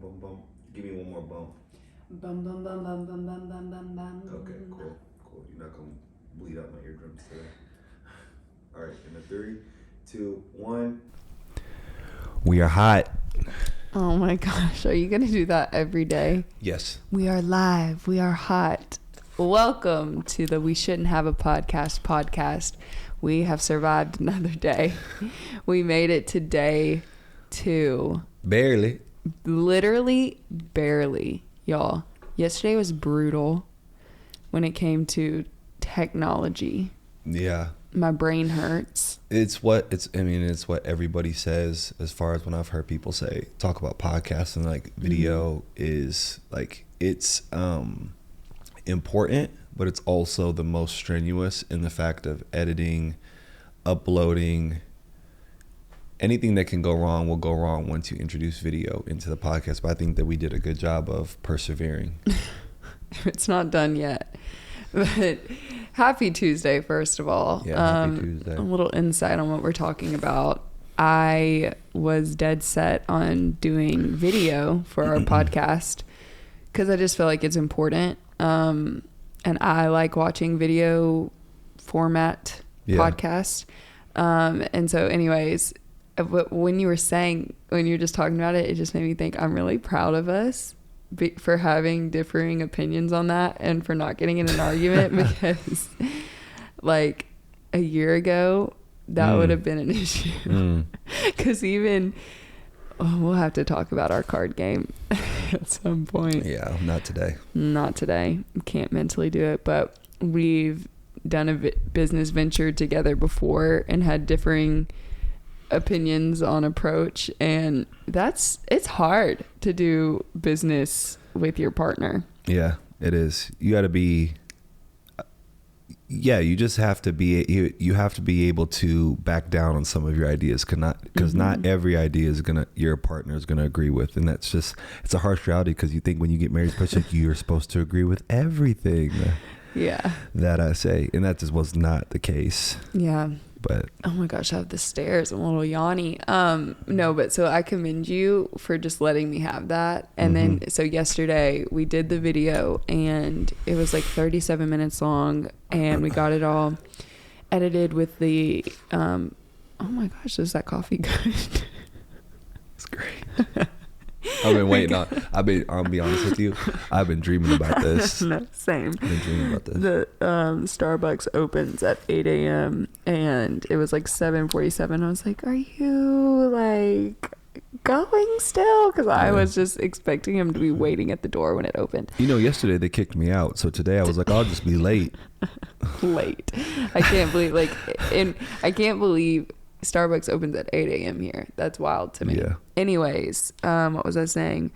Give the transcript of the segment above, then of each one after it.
bum, bum. Give me one more bump. Bum, bum, bum, bum, bum, bum, bum, bum, bum. Okay, cool. You're not going to bleed out my eardrums today. All right, in a 3, 2, 1. We are hot. Oh my gosh, are you going to do that every day? Yes. We are live. We are hot. Welcome to the We Shouldn't Have a podcast. We have survived another day. We made it to day 2. Barely. Literally barely, y'all. Yesterday was brutal when it came to technology. Yeah. My brain hurts. It's what everybody says as far as when I've heard people talk about podcasts and like video is like it's important, but it's also the most strenuous in the fact of editing, uploading. Anything that can go wrong will go wrong once you introduce video into the podcast. But I think that we did a good job of persevering. It's not done yet. But happy Tuesday, first of all. Yeah, happy Tuesday. A little insight on what we're talking about. I was dead set on doing video for our podcast because I just feel like it's important. And I like watching video format podcasts. And so anyways, when you were just talking about it, it just made me think I'm really proud of us for having differing opinions on that and for not getting in an argument because like a year ago that would have been an issue because we'll have to talk about our card game at some point. Yeah, not today. Can't mentally do it, but we've done a business venture together before and had differing opinions on approach, and it's hard to do business with your partner. Yeah, it is. You got to be you just have to be you have to be able to back down on some of your ideas because not every idea is your partner is gonna agree with, and that's just it's a harsh reality because you think when you get married especially you're supposed to agree with everything that I say, and that just was not the case. But oh my gosh, I have the stairs. I'm a little yawny. No, but so I commend you for just letting me have that. And then so yesterday we did the video and it was like 37 minutes long and we got it all edited with the oh my gosh, is that coffee good? It's great. I've been waiting I'll be honest with you. I've been dreaming about this. No, same. I've been dreaming about this. The Starbucks opens at 8 a.m. and it was like 7:47. I was like, are you like going still? Because I was just expecting him to be waiting at the door when it opened. Yesterday they kicked me out. So today I was like, I'll just be late. Late. I can't believe Starbucks opens at 8 a.m. here. That's wild to me. Yeah. Anyways, what was I saying?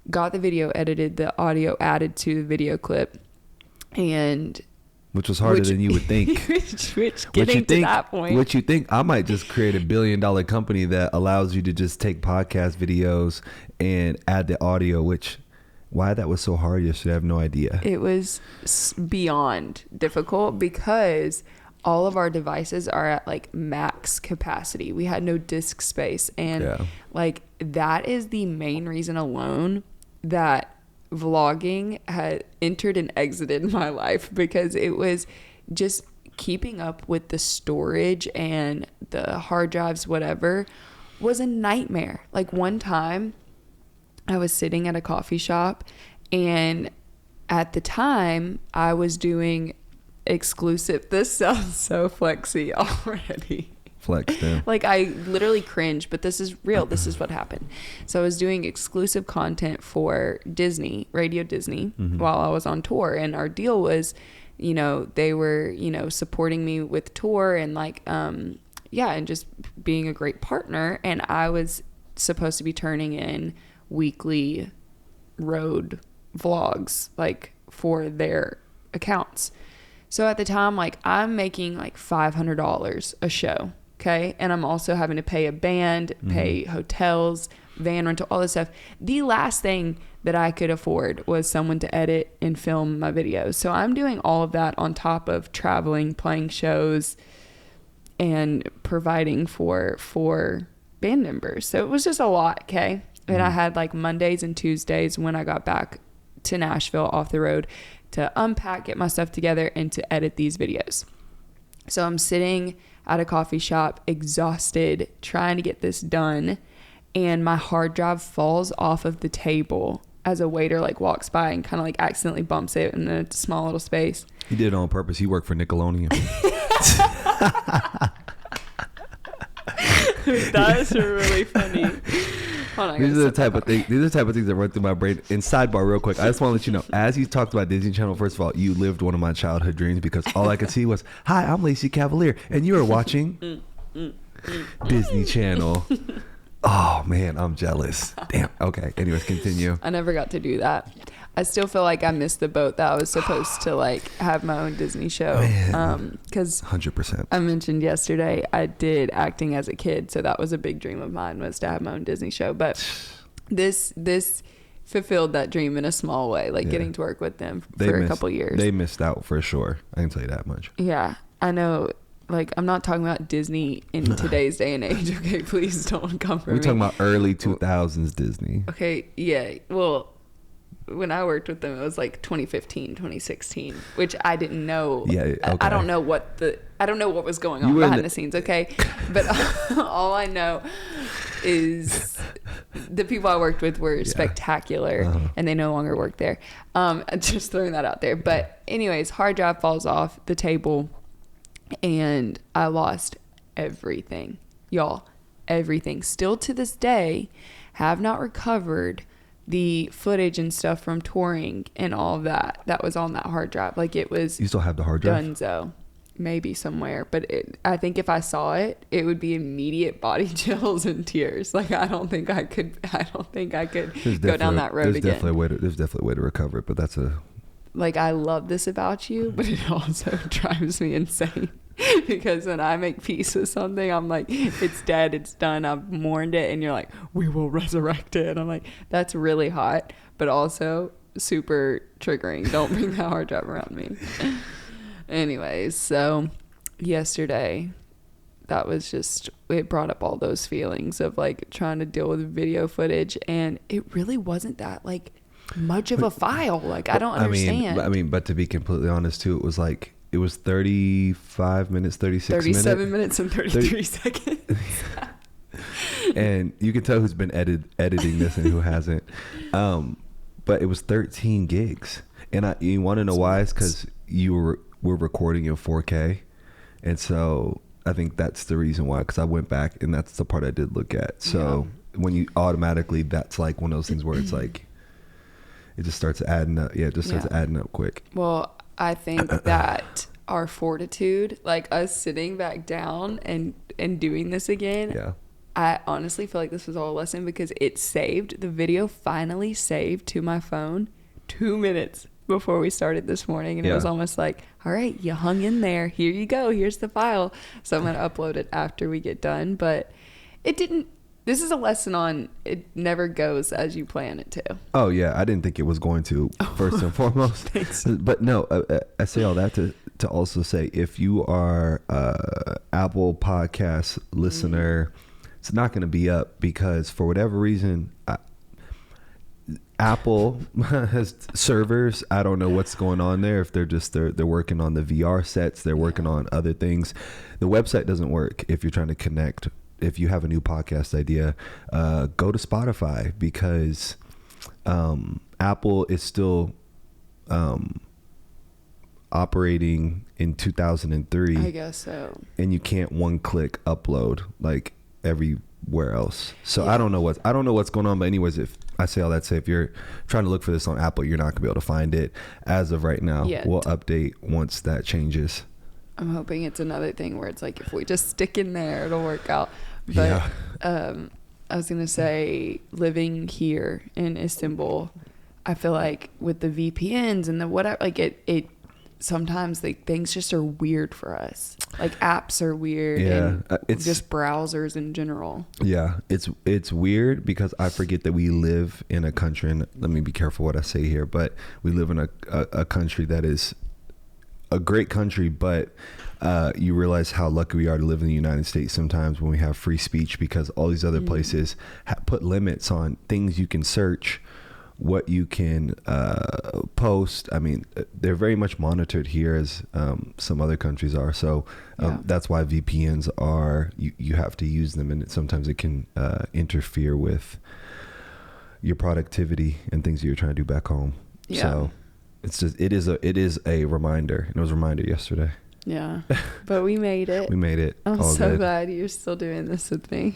Got the video edited, the audio added to the video clip, and which was harder than you would think. which getting to that point. What you think? I might just create $1 billion company that allows you to just take podcast videos and add the audio. Why that was so hard yesterday, I have no idea. It was beyond difficult because all of our devices are at like max capacity. We had no disk space. And like that is the main reason alone that vlogging had entered and exited my life, because it was just keeping up with the storage and the hard drives, whatever, was a nightmare. Like one time I was sitting at a coffee shop and at the time I was doing exclusive, this sounds so flexy already. Flexed in. Like I literally cringe, but this is real. This is what happened. So I was doing exclusive content for Disney, Radio Disney, while I was on tour, and our deal was, they were, supporting me with tour and like, and just being a great partner. And I was supposed to be turning in weekly road vlogs, like for their accounts. So at the time, like I'm making like $500 a show. Okay. And I'm also having to pay a band, pay hotels, van rental, all this stuff. The last thing that I could afford was someone to edit and film my videos. So I'm doing all of that on top of traveling, playing shows, and providing for band members. So it was just a lot. Okay. And I had like Mondays and Tuesdays when I got back to Nashville off the road to unpack, get my stuff together, and to edit these videos. So I'm sitting at a coffee shop, exhausted, trying to get this done. And my hard drive falls off of the table as a waiter like walks by and kind of like accidentally bumps it in a small little space. He did it on purpose. He worked for Nickelodeon. That's really funny. Hold on, These are the type of things that run through my brain. And sidebar, real quick, I just want to let you know, as you talked about Disney Channel, first of all, you lived one of my childhood dreams because all I could see was, "Hi, I'm Lacey Cavalier, and you are watching Disney Channel." Oh man, I'm jealous. Damn. Okay. Anyways, continue. I never got to do that. I still feel like I missed the boat that I was supposed to like have my own Disney show. Because 100%. I mentioned yesterday I did acting as a kid, so that was a big dream of mine, was to have my own Disney show. But this fulfilled that dream in a small way, like getting to work with them for a couple years. They missed out for sure. I can tell you that much. Yeah, I know. Like, I'm not talking about Disney in today's day and age. Okay, please don't come for me. We're talking about early 2000s Disney. Okay, yeah. Well, when I worked with them, it was like 2015, 2016, which I didn't know. Yeah, okay. I don't know what was going on behind the scenes, okay? But all I know is the people I worked with were spectacular, and they no longer work there. Just throwing that out there. But anyways, hard drive falls off the table, and I lost everything. Y'all, everything. Still to this day, have not recovered the footage and stuff from touring and all of that was on that hard drive. Like, it was... You still have the hard drive? Dunzo. Maybe somewhere. But I think if I saw it, it would be immediate body chills and tears. Like, I don't think I could go down that road again. There's definitely a way to recover it, but that's a... Like, I love this about you, but it also drives me insane. Because when I make peace with something, I'm like, it's dead, it's done, I've mourned it, and you're like, we will resurrect it. And I'm like, that's really hot, but also super triggering. Don't bring that hard drive around me. Anyways, so yesterday, that was just, it brought up all those feelings of like trying to deal with video footage, and it really wasn't that like much of a file. Like, I don't understand. But to be completely honest too, it was 35 minutes, 37 minutes and 33 seconds. And you can tell who's been editing this and who hasn't. But it was 13 gigs. And you want to know why? It's because we're recording in 4K. And so I think that's the reason why, because I went back and that's the part I did look at. So when you automatically, that's like one of those things where it's like, it just starts adding up. Yeah, it just starts adding up quick. Well, I think that our fortitude, like us sitting back down and doing this again, I honestly feel like this was all a lesson, because it saved. The video finally saved to my phone 2 minutes before we started this morning. And it was almost like, all right, you hung in there. Here you go. Here's the file. So I'm going to upload it after we get done. But it didn't. This is a lesson on it never goes as you plan it to. Oh, yeah. I didn't think it was going to, first and foremost. Thanks. But no, I say all that to also say, if you are Apple Podcast listener, it's not going to be up because for whatever reason, Apple has servers. I don't know what's going on there. If they're working on the VR sets, they're working on other things. The website doesn't work if you're trying to connect. If you have a new podcast idea, go to Spotify, because Apple is still operating in 2003. I guess so. And you can't one-click upload like everywhere else. So I don't know what's going on. But anyways, if I say all that, if you're trying to look for this on Apple, you're not gonna be able to find it as of right now. We'll update once that changes. I'm hoping it's another thing where it's like, if we just stick in there, it'll work out. But I was going to say, living here in Istanbul, I feel like with the VPNs and the whatever, like it sometimes like things just are weird for us. Like apps are weird. And it's just browsers in general. Yeah, it's weird because I forget that we live in a country, and let me be careful what I say here, but we live in a country that is a great country, but you realize how lucky we are to live in the United States sometimes when we have free speech, because all these other places put limits on things you can search, what you can post. I mean, they're very much monitored here, as some other countries are. So that's why VPNs are, you have to use them, and sometimes it can interfere with your productivity and things that you're trying to do back home. Yeah. So it's just, it is a reminder, and it was a reminder yesterday. Yeah, but we made it. We made it. I'm so glad you're still doing this with me.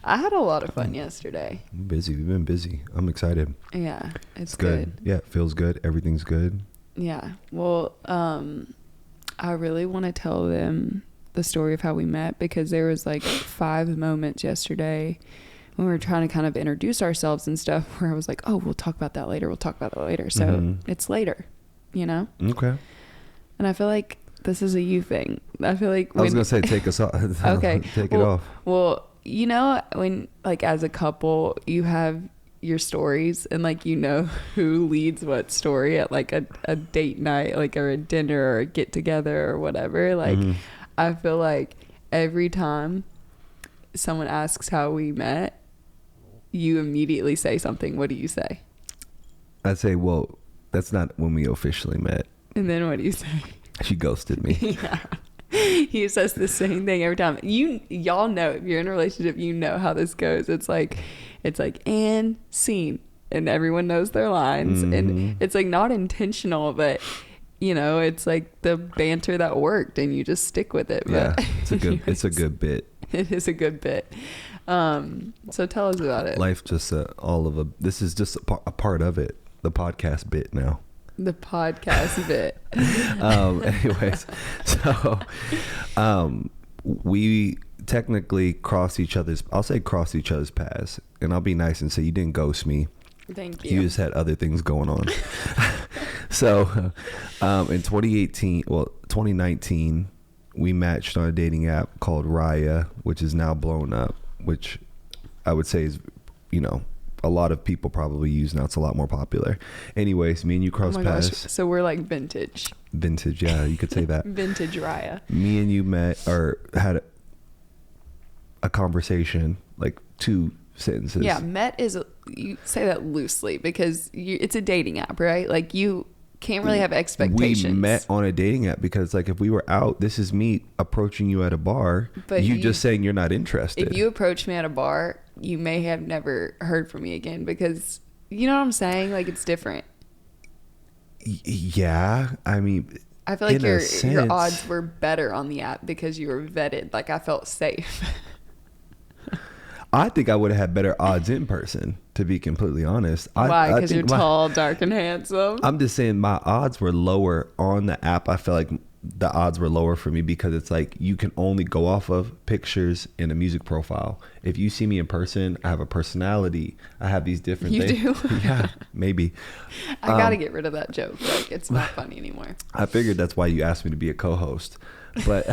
I had a lot of fun yesterday. Busy. We've been busy. I'm excited. Yeah, it's good. Yeah, it feels good. Everything's good. Yeah. Well, I really want to tell them the story of how we met, because there was like 5 moments yesterday when we were trying to kind of introduce ourselves and stuff where I was like, oh, we'll talk about that later. So it's later, you know? Okay. And I feel like this is a you thing. I feel like I was going to say, take us off. Okay. Take it off. Well, you know, when like as a couple, you have your stories, and like, you know who leads what story at like a date night, like, or a dinner or a get together or whatever. Like, I feel like every time someone asks how we met, you immediately say something. What do you say? I'd say, well, that's not when we officially met. And then what do you say? She ghosted me. Yeah. He says the same thing every time. Y'all know, if you're in a relationship, you know how this goes. It's like and scene, and everyone knows their lines, and it's like not intentional, but you know, it's like the banter that worked, and you just stick with it. Yeah, but it's a good it's a good bit. It is a good bit. So tell us about it. Life just this is just a part of it. The podcast bit now. The podcast bit. Anyways, so we technically crossed each other's paths, and I'll be nice and say you didn't ghost me. Thank you. You just had other things going on. So in 2019, we matched on a dating app called Raya, which is now blown up, which I would say is, you know, a lot of people probably use now. It's a lot more popular. Anyways, me and you crossed paths. Gosh, so we're like vintage. Yeah, you could say that. Vintage Raya. Me and you met, or had a conversation, like 2 sentences. Yeah, met is, you say that loosely because it's a dating app, right? Like, you can't really have expectations. We met on a dating app because, like, if we were out, this is me approaching you at a bar, but you just saying you're not interested. If you approach me at a bar, you may have never heard from me again, because, you know what I'm saying? Like, it's different. Yeah, I mean, I feel like your odds were better on the app because you were vetted. Like, I felt safe. I think I would have had better odds in person, to be completely honest. Why? Because you're tall, dark, and handsome? I'm just saying my odds were lower on the app. I feel like the odds were lower for me because it's like you can only go off of pictures and a music profile. If you see me in person, I have a personality. I have these different things. You do? Yeah, maybe. I got to get rid of that joke. Like, it's not funny anymore. I figured that's why you asked me to be a co-host. But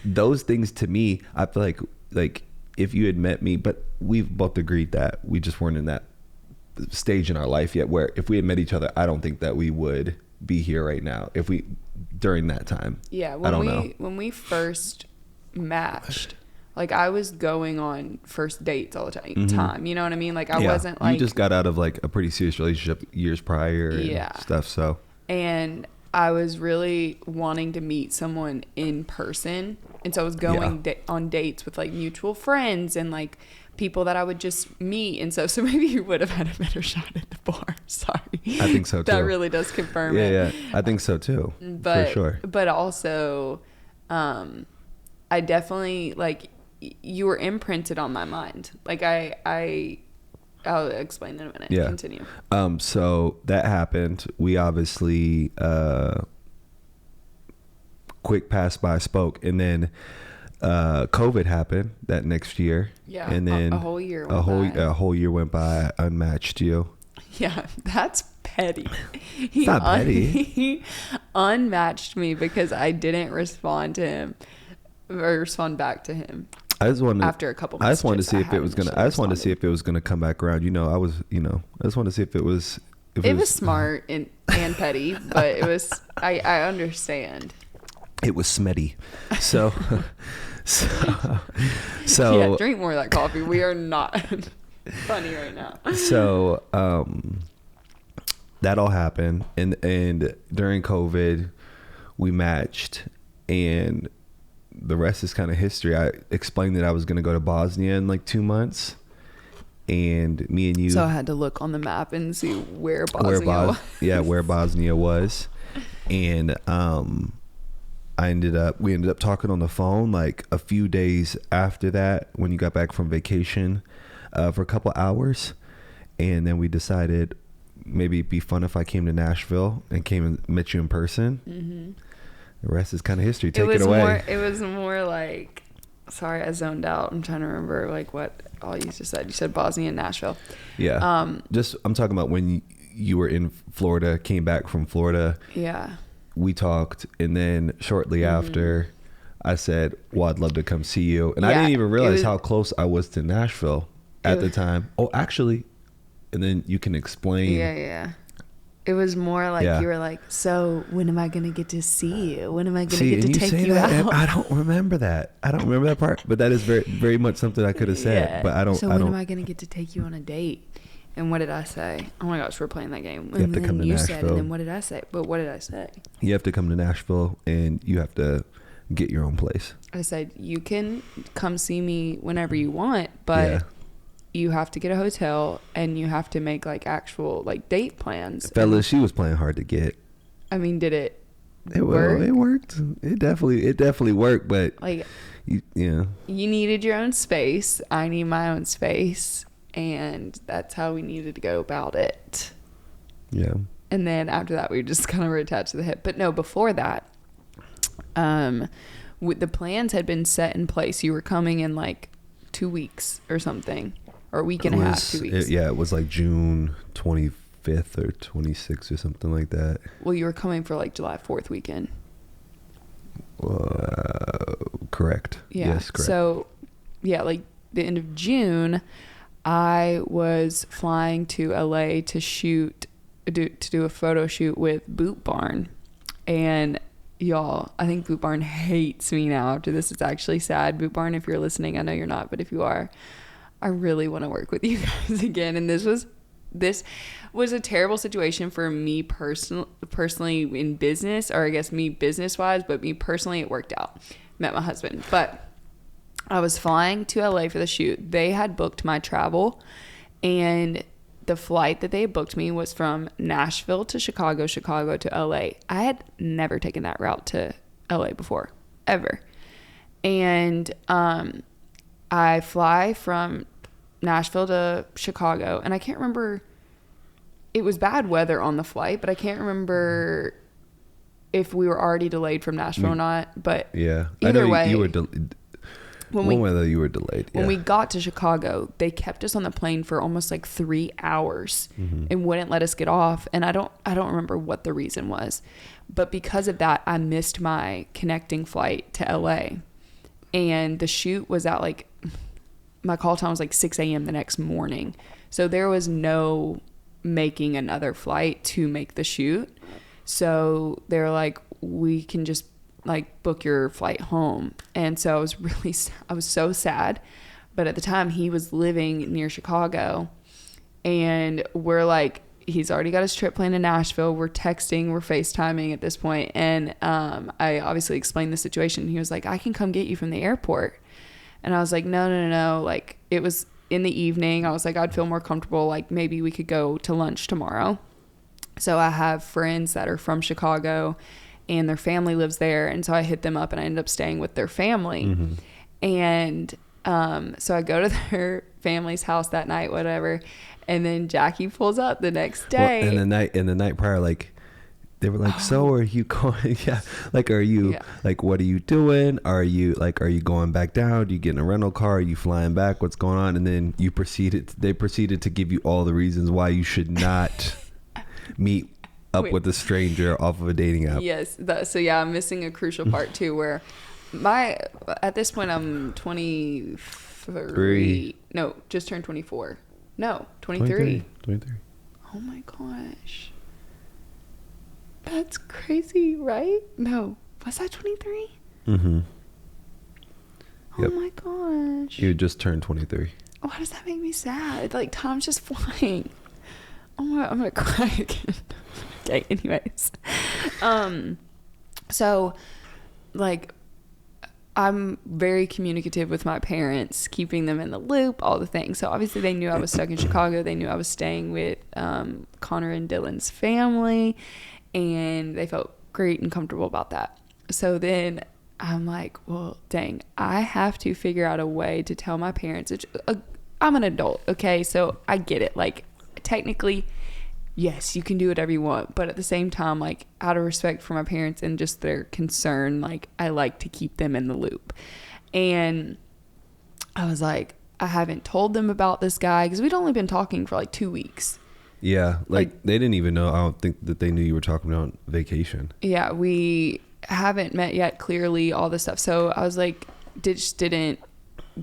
those things, to me, I feel like if you had met me, but we've both agreed that we just weren't in that stage in our life yet where if we had met each other, I don't think that we would be here right now during that time. Yeah, when we first matched, like, I was going on first dates all the time. You know what I mean? Like, I wasn't like, you just got out of like a pretty serious relationship years prior and stuff. So, and I was really wanting to meet someone in person. And so I was going on dates with like mutual friends and like people that I would just meet. And so maybe you would have had a better shot at the bar. Sorry. I think so too. That really does confirm it. Yeah. I think so too. For sure. But also, I definitely, like, you were imprinted on my mind. Like, I'll explain in a minute. Yeah. Continue. So that happened. We obviously, quick pass by spoke, and then COVID happened that next year. Yeah. And then a whole year went by. A whole year went by. I unmatched you. Yeah, that's petty. It's not petty. He unmatched me because I didn't respond to him or respond back to him. I just wanted after a couple. I just wanted to see if it was gonna. I just wanted to see if it was gonna come back around. I just wanted to see if it was It was smart and petty, but it was, I understand. It was smetty. So, yeah, drink more of that coffee. We are not funny right now. So, that all happened. And during COVID, we matched, and the rest is kind of history. I explained that I was going to go to Bosnia in like 2 months. And me and you. So I had to look on the map and see where Bosnia was. Yeah, where Bosnia was. And we ended up talking on the phone like a few days after that when you got back from vacation for a couple hours. And then we decided maybe it'd be fun if I came to Nashville and came and met you in person. Mm-hmm. The rest is kind of history. Take it away. It was more like, sorry, I zoned out. I'm trying to remember like what all you just said. You said Bosnia and Nashville. Yeah. I'm talking about when you were in Florida, came back from Florida. Yeah. We talked, and then shortly after, I said, well, I'd love to come see you. And I didn't even realize how close I was to Nashville at the time. Oh, actually, and then you can explain. Yeah. It was more like you were like, so when am I going to get to see you? When am I going to get to take you out? I don't remember that. I don't remember that part, but that is very, very much something I could have said, but I don't. So when am I going to get to take you on a date? And what did I say? Oh my gosh, we're playing that game. You have to come to Nashville. Said, and then what did I say? But what did I say? You have to come to Nashville, and you have to get your own place. I said, you can come see me whenever you want, but you have to get a hotel, and you have to make like actual like date plans. Fellas, she was playing hard to get. I mean, did it work? Well, it worked. It definitely worked, but like, you needed your own space. I need my own space. And that's how we needed to go about it. Yeah. And then after that, we just kind of were attached to the hip. But no, before that, the plans had been set in place. You were coming in like 2 weeks or something, or a week and a half, 2 weeks. It was like June 25th or 26th or something like that. Well, you were coming for like July 4th weekend. Correct. Yeah. Yes, correct. So, yeah, like the end of June, I was flying to LA to do a photo shoot with Boot Barn. And y'all, I think Boot Barn hates me now after this. It's actually sad. Boot Barn, if you're listening, I know you're not, but if you are, I really want to work with you guys again. And this was a terrible situation for me personally in business, or I guess me business wise, but me personally, it worked out. Met my husband, but I was flying to LA for the shoot. They had booked my travel, and the flight that they had booked me was from Nashville to Chicago to LA. I had never taken that route to LA before, ever. And I fly from Nashville to Chicago, and I can't remember, it was bad weather on the flight, but I can't remember if we were already delayed from Nashville or not. But either way, you were delayed. Whether you were delayed. When we got to Chicago, they kept us on the plane for almost like 3 hours and wouldn't let us get off. And I don't remember what the reason was, but because of that, I missed my connecting flight to LA. And the shoot was at like, my call time was like 6 a.m. the next morning. So there was no making another flight to make the shoot. So they were like, we can just like book your flight home. And so I was so sad, but at the time he was living near Chicago, and we're like, he's already got his trip planned to Nashville. We're texting, we're FaceTiming at this point. And I obviously explained the situation. He was like, I can come get you from the airport. And I was like, no. Like, it was in the evening. I was like, I'd feel more comfortable. Like, maybe we could go to lunch tomorrow. So I have friends that are from Chicago, and their family lives there. And so I hit them up, and I ended up staying with their family. And so I go to their family's house that night, whatever. And then Jackie pulls up the next day. Well, and the night prior, like, they were like, so are you going? Yeah. Like, are you, like, what are you doing? Are you going back down? Do you get in a rental car? Are you flying back? What's going on? And then they proceeded to give you all the reasons why you should not meet up with a stranger off of a dating app. Yes. So yeah, I'm missing a crucial part too, where at this point I'm 23. No, just turned 24. No, 23. 23. Oh Oh my gosh. That's crazy, right? No. Was that 23? Mm-hmm. Oh my gosh. You just turned 23. Why does that make me sad? Like, time's just flying. Oh my, I'm gonna cry again. Okay, anyways. So, like, I'm very communicative with my parents, keeping them in the loop, all the things. So obviously they knew I was stuck in Chicago. They knew I was staying with Connor and Dylan's family, and they felt great and comfortable about that. So then I'm like, well, dang, I have to figure out a way to tell my parents. I'm an adult, okay? So I get it. Like, technically, yes, you can do whatever you want, but at the same time, like, out of respect for my parents and just their concern, like, I like to keep them in the loop. And I was like, I haven't told them about this guy because we'd only been talking for like 2 weeks. Yeah, like they didn't even know. I don't think that they knew you were talking about vacation. Yeah, we haven't met yet, clearly, all this stuff. So I was like, just didn't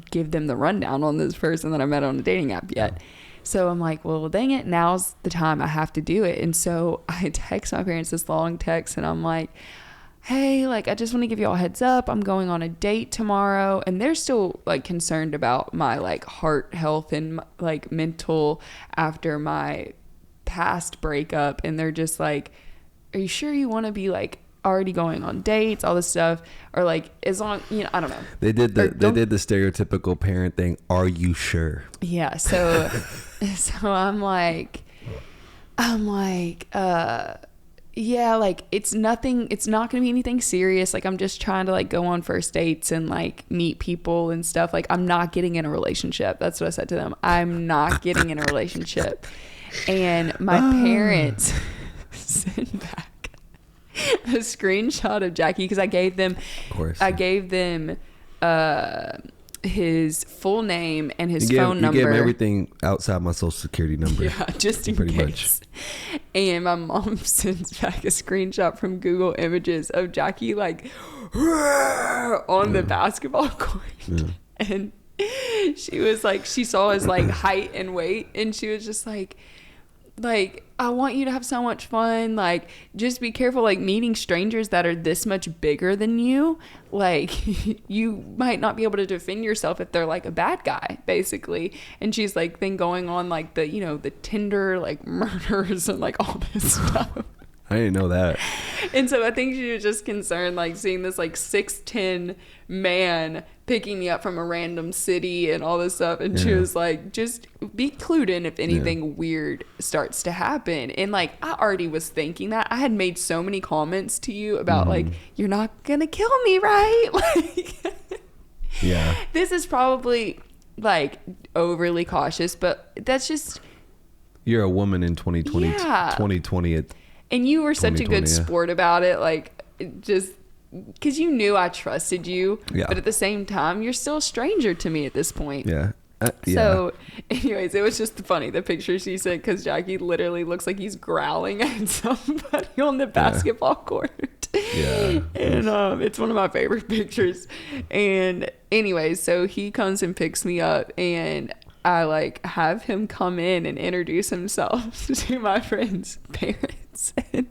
give them the rundown on this person that I met on a dating app yet. Yeah. So I'm like, well, dang it, now's the time I have to do it. And so I text my parents this long text, and I'm like, hey, like, I just want to give you all a heads up. I'm going on a date tomorrow. And they're still, like, concerned about my, like, heart health and, like, mental after my past breakup. And they're just like, are you sure you want to be, like, already going on dates, all this stuff? Or, like, as long, you know, I don't know. They did the stereotypical parent thing. Are you sure? Yeah. So I'm like, yeah, like, it's not going to be anything serious. Like, I'm just trying to, like, go on first dates and, like, meet people and stuff. Like, I'm not getting in a relationship. That's what I said to them. I'm not getting in a relationship. And my parents sent back a screenshot of Jackie, because I gave them his full name and his phone number. You gave him everything outside my social security number. Yeah, just in case. And my mom sends back a screenshot from Google Images of Jackie, like, on the basketball court. Yeah. And she was like, she saw his, like, height and weight, and she was just like, I want you to have so much fun. Like, just be careful, like, meeting strangers that are this much bigger than you. Like, you might not be able to defend yourself if they're, like, a bad guy, basically. And she's, like, then going on, like, the, you know, the Tinder, like, murders and, like, all this stuff. I didn't know that. And so I think she was just concerned, like, seeing this, like, 6'10" man picking me up from a random city and all this stuff. And she was like, just be clued in if anything weird starts to happen. And, like, I already was thinking that. I had made so many comments to you about, like, you're not going to kill me, right? Like, yeah. This is probably, like, overly cautious, but that's just... You're a woman in 2020. Yeah. 2020. And you were such a good sport about it, like, just because you knew I trusted you. Yeah. But at the same time, you're still a stranger to me at this point. Yeah. So, anyways, it was just funny, the picture she sent, because Jackie literally looks like he's growling at somebody on the basketball court. Yeah. And it's one of my favorite pictures. And anyways, so he comes and picks me up, and I, like, have him come in and introduce himself to my friends' parents. And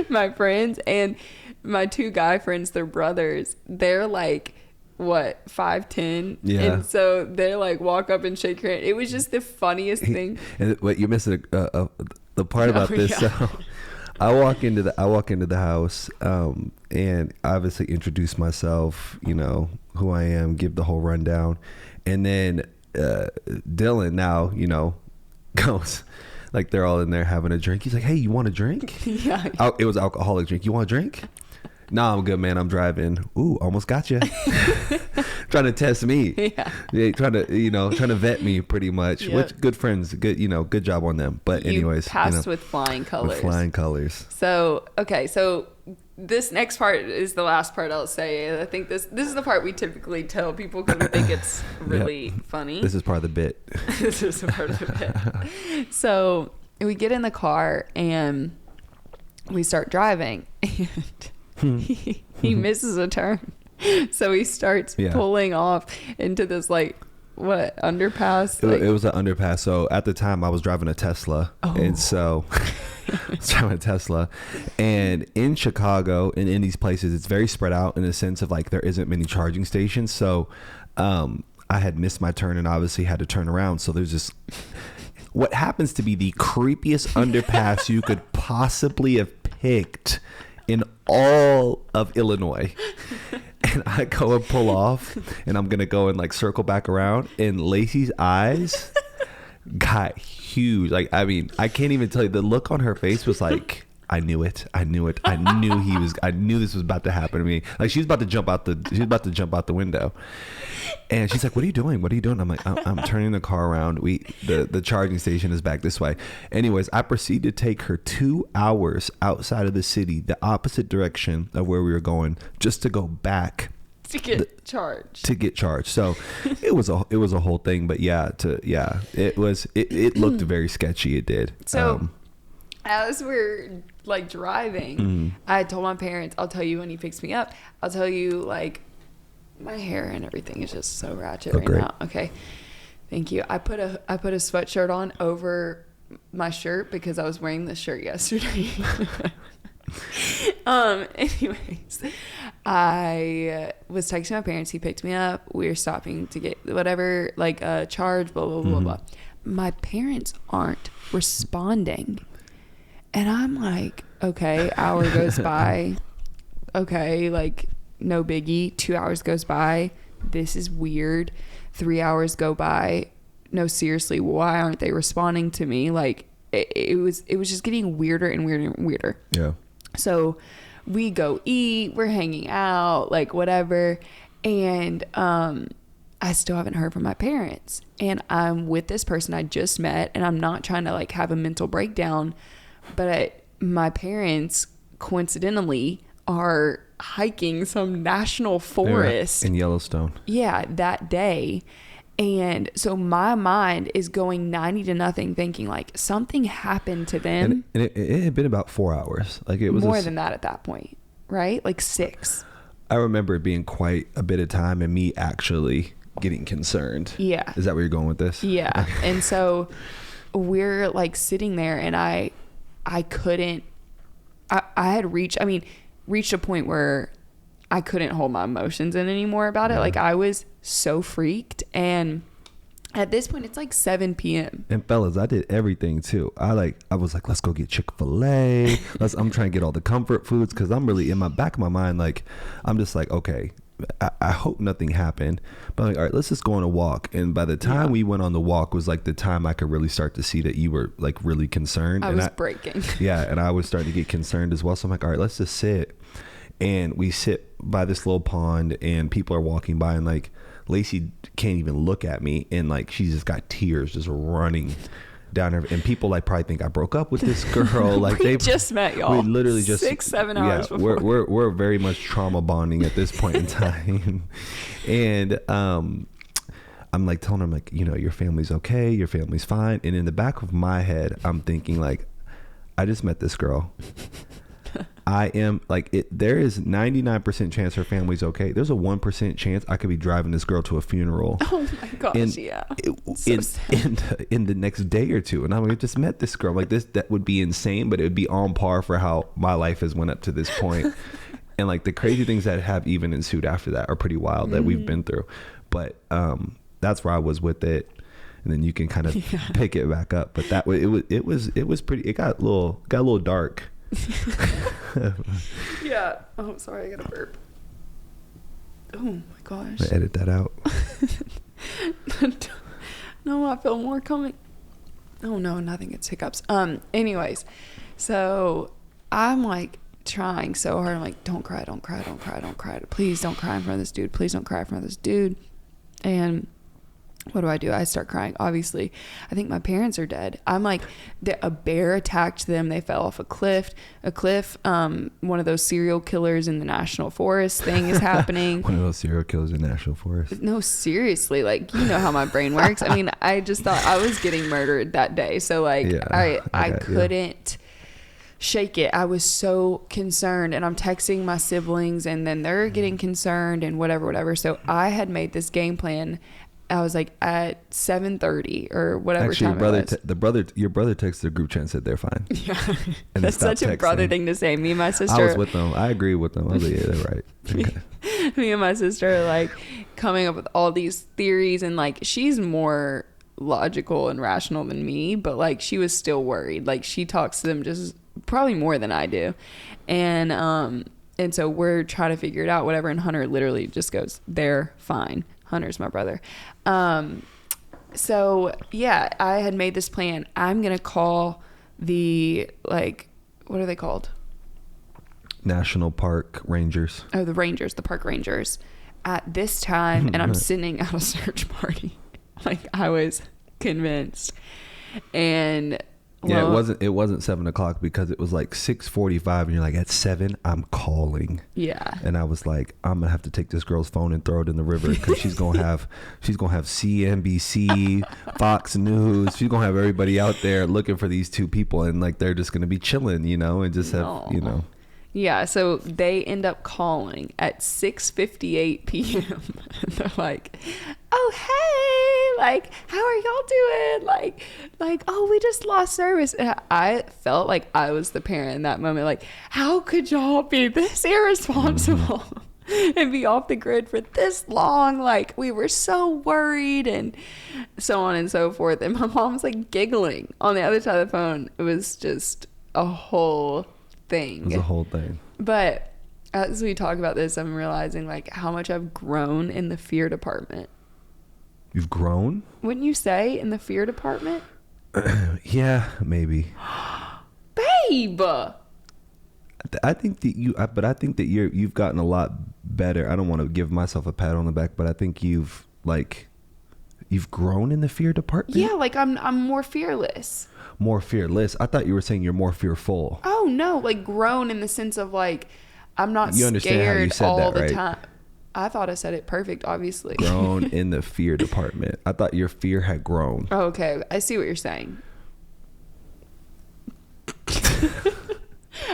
my friends and my two guy friends, their brothers, they're like, what, 5'10"? Yeah. And so they're like, walk up and shake your hand. It was just the funniest thing. And what you missed the part about this. Yeah. So I walk into the house, and obviously introduce myself, you know, who I am, give the whole rundown, and then Dylan now, you know, goes, like, they're all in there having a drink. He's like, hey, you want a drink? Yeah. It was alcoholic drink. You want a drink? Nah, I'm good, man. I'm driving. Ooh, almost got you. Trying to test me. Yeah. Trying to vet me pretty much. Yep. Which, good friends, good job on them. But anyways, passed with flying colors. With flying colors. So, okay. So this next part is the last part I'll say. I think this is the part we typically tell people because we think it's really funny. This is part of the bit. This is a part of the bit. So we get in the car and we start driving, and he misses a turn. So he starts pulling off into this, like, what, underpass? It was an underpass. So at the time I was driving a Tesla. Oh. And so I was driving a Tesla. And in Chicago and in these places, it's very spread out in the sense of like there isn't many charging stations. So I had missed my turn and obviously had to turn around. So there's this, what happens to be the creepiest underpass you could possibly have picked in all of Illinois. And I go and pull off and I'm going to go and like circle back around, and Lacey's eyes got huge. Like, I mean, I can't even tell you, the look on her face was like, I knew it. I knew this was about to happen to me. Like she was about to jump out the window. And she's like, what are you doing? I'm like, I'm turning the car around. The charging station is back this way. Anyways, I proceed to take her 2 hours outside of the city, the opposite direction of where we were going, just to go back to get charged. So it was a whole thing. But it looked very sketchy. It did. So as we're like driving, I told my parents, I'll tell you when he picks me up. I'll tell you, like, my hair and everything is just so ratchet right now. Okay, thank you. I put a sweatshirt on over my shirt because I was wearing this shirt yesterday. Anyways, I was texting my parents. He picked me up. We were stopping to get whatever, like a charge, blah blah blah blah. My parents aren't responding. And I'm like, okay, hour goes by. Okay, like, no biggie. 2 hours goes by. This is weird. 3 hours go by. No, seriously, why aren't they responding to me? Like, it was just getting weirder and weirder and weirder. Yeah. So we go eat. We're hanging out, like, whatever. And I still haven't heard from my parents. And I'm with this person I just met. And I'm not trying to, like, have a mental breakdown. But my parents, coincidentally, are hiking some national forest in Yellowstone. Yeah, that day. And so my mind is going 90 to nothing, thinking like something happened to them. And it had been about 4 hours. Like it was more than that at that point, right? Like 6. I remember it being quite a bit of time and me actually getting concerned. Yeah. Is that where you're going with this? Yeah. And so we're like sitting there, and I had reached a point where I couldn't hold my emotions in anymore about it. Like I was so freaked. And at this point it's like 7 p.m. And fellas, I did everything too. I was like, let's go get Chick-fil-A. I'm trying to get all the comfort foods. Cause I'm really in my back of my mind. Like, I'm just like, okay, I hope nothing happened, but I'm like, all right, let's just go on a walk. And by the time we went on the walk was like the time I could really start to see that you were like really concerned. I was breaking. Yeah. And I was starting to get concerned as well. So I'm like, all right, let's just sit. And we sit by this little pond and people are walking by, and like Lacey can't even look at me. And like, she's just got tears just running down her, and people like probably think I broke up with this girl. Like we just met, y'all. We literally just 6-7 hours before. We're very much trauma bonding at this point in time. And I'm like telling her, I'm like, you know, your family's okay, your family's fine. And in the back of my head, I'm thinking like, I just met this girl. I am like, there is 99% chance her family's okay. There's a 1% chance I could be driving this girl to a funeral. Oh my gosh, in the next day or two. And I'm like, I just met this girl. Like that would be insane, but it would be on par for how my life has went up to this point. And like the crazy things that have even ensued after that are pretty wild that we've been through. But that's where I was with it. And then you can kind of pick it back up. But that it was pretty. It got a little dark. Yeah. Oh, sorry, I got a burp. Oh my gosh. I edit that out. No, I feel more coming. Oh no, nothing. It's hiccups. Anyways, so I'm like trying so hard. I'm like, don't cry. Please don't cry in front of this dude. Please don't cry in front of this dude. And what do? I start crying. Obviously, I think my parents are dead. I'm like, a bear attacked them. They fell off a cliff. One of those serial killers in the national forest thing is happening. One of those serial killers in national forest. No, seriously, like, you know how my brain works. I mean, I just thought I was getting murdered that day. So like, I couldn't shake it. I was so concerned, and I'm texting my siblings, and then they're getting concerned and whatever. So I had made this game plan I was like at 7:30 or whatever. Actually, time your brother texted the group chat and said they're fine. Yeah, And that's such a brother thing to say. Me and my sister. I was with them. I agree with them. I was like, yeah, they're right. Okay. Me and my sister are like coming up with all these theories, and like she's more logical and rational than me, but like she was still worried. Like she talks to them just probably more than I do, and so we're trying to figure it out, whatever. And Hunter literally just goes, "They're fine." Hunter's my brother. So yeah, I had made this plan. I'm gonna call the, like, what are they called? National Park Rangers. Oh, the Rangers, the park rangers, at this time, and I'm sending out a search party. Like I was convinced, and yeah, it wasn't 7:00 because it was like 6:45, and you're like, at 7 I'm calling. Yeah. And I was like, I'm gonna have to take this girl's phone and throw it in the river because she's gonna have CNBC, Fox News. She's gonna have everybody out there looking for these two people, and like they're just gonna be chilling, and just have, Yeah, so they end up calling at 6:58 p.m. And they're like, "Oh, hey, like, how are y'all doing? Like, oh, we just lost service." And I felt like I was the parent in that moment. Like, how could y'all be this irresponsible and be off the grid for this long? Like, we were so worried, and so on and so forth. And my mom's like giggling on the other side of the phone. It was just a whole thing. It was a whole thing. But as we talk about this, I'm realizing like how much I've grown in the fear department. You've grown? Wouldn't you say, in the fear department? Yeah, maybe. Babe. I think that you've gotten a lot better. I don't want to give myself a pat on the back, but I think you've grown in the fear department. Yeah, like I'm more fearless. More fearless. I thought you were saying you're more fearful. Oh no, like grown in the sense of like I'm not you understand how you scared said all that, the right? time. I thought I said it perfect, obviously. Grown in the fear department. I thought your fear had grown. Oh, okay, I see what you're saying.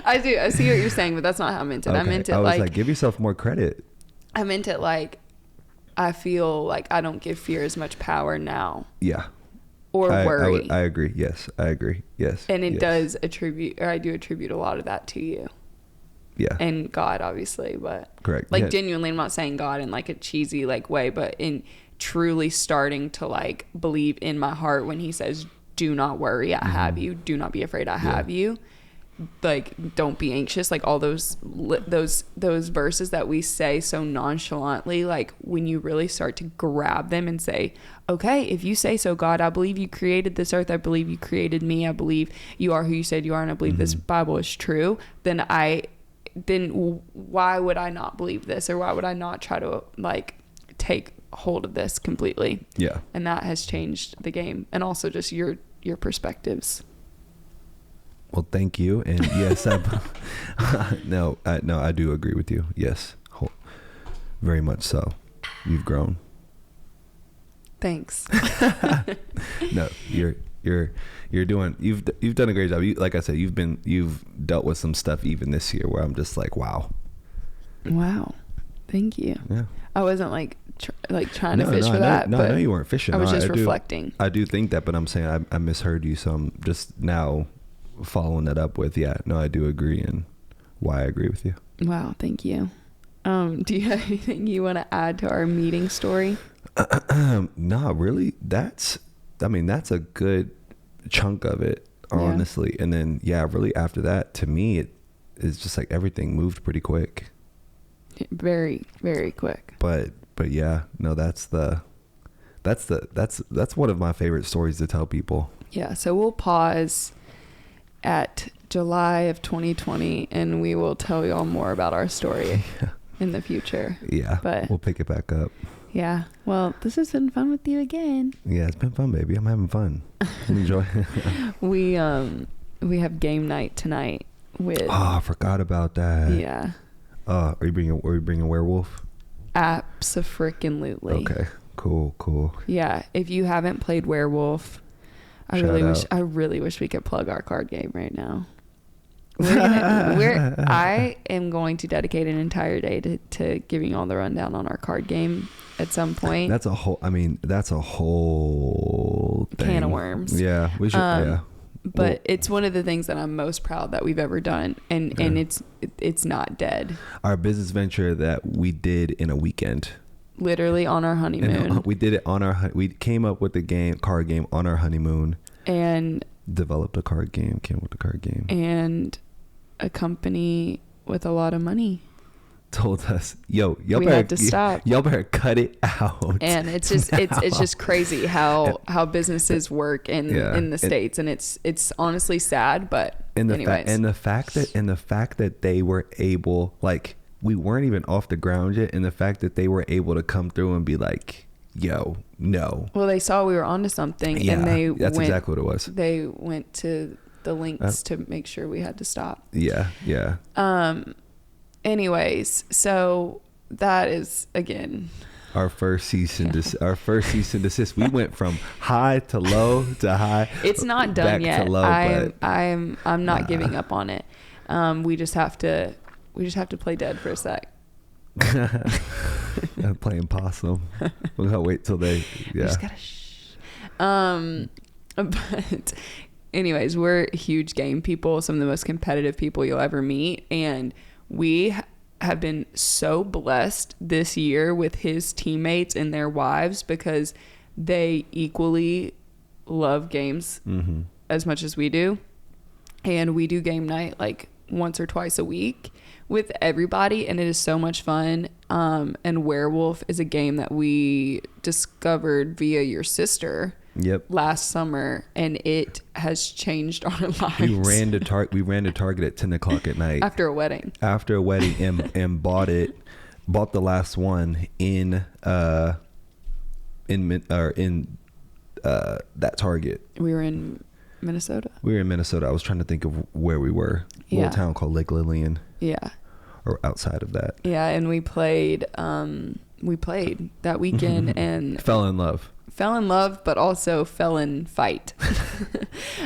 I do. I see what you're saying, but that's not how I meant it. Okay. I meant it like give yourself more credit. I meant it like I feel like I don't give fear as much power now. Yeah. Or worry. I agree. Yes, I agree. Yes. And it yes. does attribute, or I do attribute a lot of that to you. Yeah. And God, obviously, but correct. Like genuinely, I'm not saying God in like a cheesy like way, but in truly starting to like believe in my heart when He says, "Do not worry, I have you. Do not be afraid, I have you." Like, don't be anxious. Like all those verses that we say so nonchalantly, like when you really start to grab them and say, okay, if you say so, God, I believe you created this earth. I believe you created me. I believe you are who you said you are. And I believe this Bible is true. Then why would I not believe this? Or why would I not try to like take hold of this completely? Yeah. And that has changed the game. And also just your perspectives. Well, thank you. And yes, I do agree with you. Yes. Very much so. You've grown. Thanks. No, you've done a great job. Like I said, you've dealt with some stuff even this year where I'm just like, wow. Thank you. Yeah. I wasn't like trying to fish for that. No, I know you weren't fishing. I was just reflecting. I do think that, but I'm saying I misheard you. So I'm just now following that up with, I do agree, and why I agree with you. Wow, thank you. Do you have anything you want to add to our meeting story? No, really. That's a good chunk of it, honestly. Yeah. And then, really after that, to me, it is just like everything moved pretty quick. Very, very quick. But yeah, no, that's one of my favorite stories to tell people. Yeah. So we'll pause at July of 2020 and we will tell y'all more about our story in the future. Yeah. But we'll pick it back up. Yeah. Well, this has been fun with you again. Yeah, it's been fun, baby. I'm having fun. Enjoy. We have game night tonight with. Oh, I forgot about that. Yeah. Are you bringing a werewolf? Abso-freaking-lutely. Okay. Cool. Yeah. If you haven't played werewolf, I really wish we could plug our card game right now. I am going to dedicate an entire day to giving you all the rundown on our card game at some point. That's a whole thing. Can of worms. Yeah, we should. Yeah. But it's one of the things that I'm most proud that we've ever done, and it's not dead. Our business venture that we did in a weekend. Literally on our honeymoon. And we did it on we came up with the card game on our honeymoon. And developed a card game, came up with a card game. And a company with a lot of money told us, y'all had to stop. Y'all better cut it out. And it's just it's just crazy how businesses work in the States, and it's honestly sad, but anyways. The fact that they were able, like, we weren't even off the ground yet, and the fact that they were able to come through and be like, yo, no. Well, they saw we were onto something, and that's exactly what it was. They went to the lengths to make sure we had to stop. Yeah. Anyways, so that is, again, our first cease and desist. We went from high to low to high. It's not done yet. To low, I'm not giving up on it. We just have to play dead for a sec. Playing possum. We'll gotta wait till they. Yeah. We just gotta shh. But anyways, we're huge game people. Some of the most competitive people you'll ever meet, and we have been so blessed this year with his teammates and their wives, because they equally love games as much as we do. And we do game night like once or twice a week with everybody, and it is so much fun. And Werewolf is a game that we discovered via your sister. Yep. Last summer, and it has changed our lives. We ran to Target at 10 o'clock at night after a wedding, and bought the last one in that Target. We were in Minnesota. I was trying to think of where we were. A little town called Lake Lillian. Yeah. Or outside of that. Yeah, and we played that weekend and fell in love, but also fell in fight.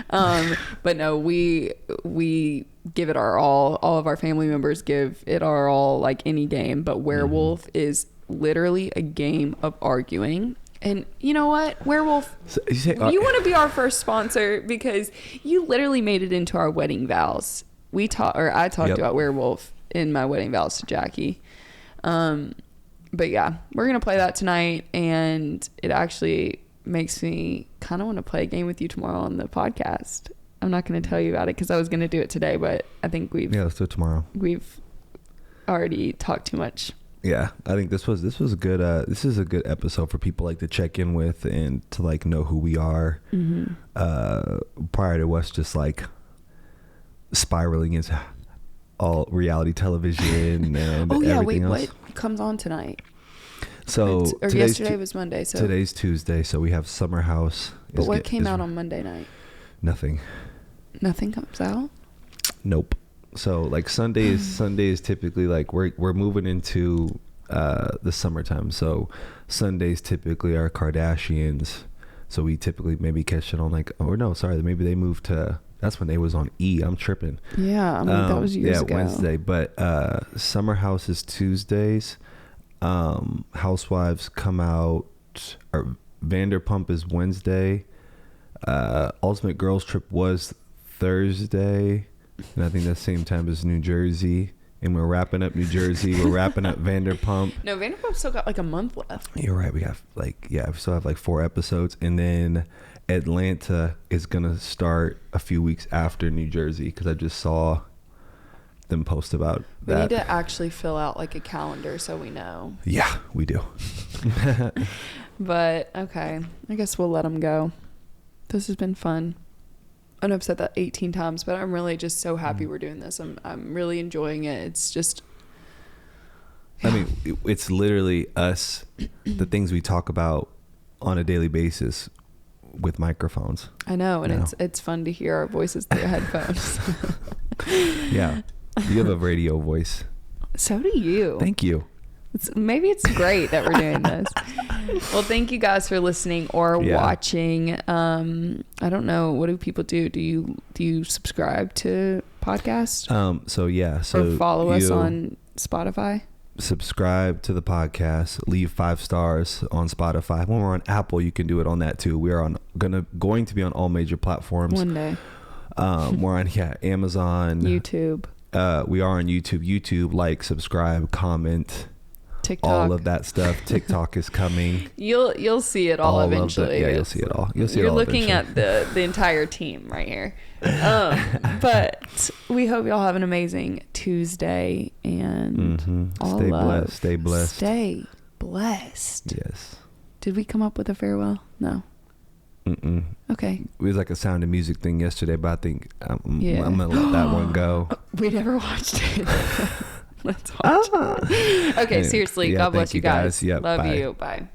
But no, we give it our all of our family members give it our all, like any game, but Werewolf is literally a game of arguing. And you know what, Werewolf, you want to be our first sponsor, because you literally made it into our wedding vows. I talked about Werewolf in my wedding vows to Jackie. But yeah, we're going to play that tonight, and it actually makes me kind of want to play a game with you tomorrow on the podcast. I'm not going to tell you about it because I was going to do it today, but I think let's do it tomorrow. We've already talked too much. Yeah, I think this was a good this is a good episode for people like to check in with and to like know who we are prior to us just like spiraling into all reality television and everything else. What comes on tonight? So yesterday was Monday. So today's Tuesday. So we have Summer House. But what came out on Monday night? Nothing. Nothing comes out? Nope. So like Sunday is typically like we're moving into the summertime. So Sundays typically are Kardashians. So we typically maybe catch it on maybe they moved to. That's when they was on E. I'm tripping. Yeah, I mean, that was years ago. Wednesday. But Summer House is Tuesdays. Housewives come out. Or Vanderpump is Wednesday. Ultimate Girls Trip was Thursday. And I think that's the same time as New Jersey. And we're wrapping up New Jersey. We're wrapping up Vanderpump. No, Vanderpump still got like a month left. You're right. We have we still have like 4 episodes. And then Atlanta is going to start a few weeks after New Jersey, because I just saw them post about that. We need to actually fill out like a calendar so we know. Yeah, we do. But okay, I guess we'll let them go. This has been fun. I know I've said that 18 times, but I'm really just so happy we're doing this. I'm really enjoying it. It's just, I mean, it's literally us, the things we talk about on a daily basis with microphones. I know, and it's fun to hear our voices through headphones. Yeah, you have a radio voice. So do you. Thank you. Maybe it's great that we're doing this. Well, thank you guys for listening or watching. I don't know, what do people do? Do you subscribe to podcasts? So or follow us on Spotify? subscribe to the podcast, leave 5 stars on Spotify. When we're on Apple, you can do it on that too. We are going to be on all major platforms one day. We're on Amazon, YouTube. We are on YouTube. Like, subscribe, comment, TikTok. all of that stuff. TikTok is coming. You'll see it all eventually. You'll see it all. You're looking at the entire team right here. But we hope y'all have an amazing Tuesday and all Stay love. blessed. Stay blessed. Stay blessed. Yes. Did we come up with a farewell? No. Okay. It was like a Sound of Music thing yesterday, but I think I'm gonna let that one go. We never watched it. Let's watch it. Okay, seriously. God bless you guys. Yep, Love bye. you. Bye.